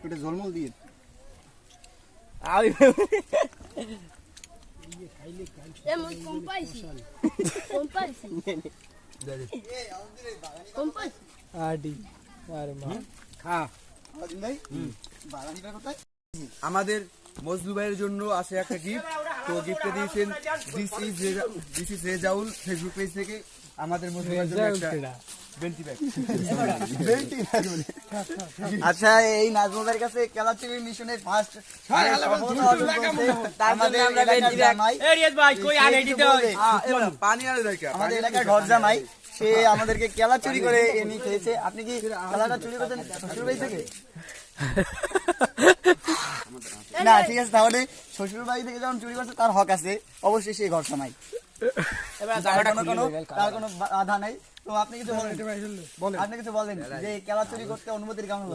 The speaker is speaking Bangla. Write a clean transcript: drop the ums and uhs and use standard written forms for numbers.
ওটা জলমল দিয়ে আমাদের মজলু ভাইয়ের জন্য আছে একটা গিফট। তো গিফটটা দিয়েছেন this is Rezaul Facebook page থেকে। আমাদের মজলু ভাইয়ের জন্য একটা বেন্টি ব্যাগ। আচ্ছা, এই নাজমুলের কাছে কেলাচুরি মিশনের ফার্স্ট পানি আনে দেখা আমাদের এলাকার ঘর জামাই, সে আমাদেরকে কেলা চুরি করে এনে খেয়েছে। আপনি কি কেলাটা চুরি করতেন শ্বশুর বাড়ি থেকে? না, ঠিক আছে, তাহলে শ্বশুর বাড়ি থেকে যখন চুরি করছে তার হক আছে, অবশ্যই সে ঘর জামাই, তার কোনো বাধা নাই। তো আপনি কিছু বলেন, আপনি কিছু বলেন যে কেলা চুরি করতে অনুমতির কারণ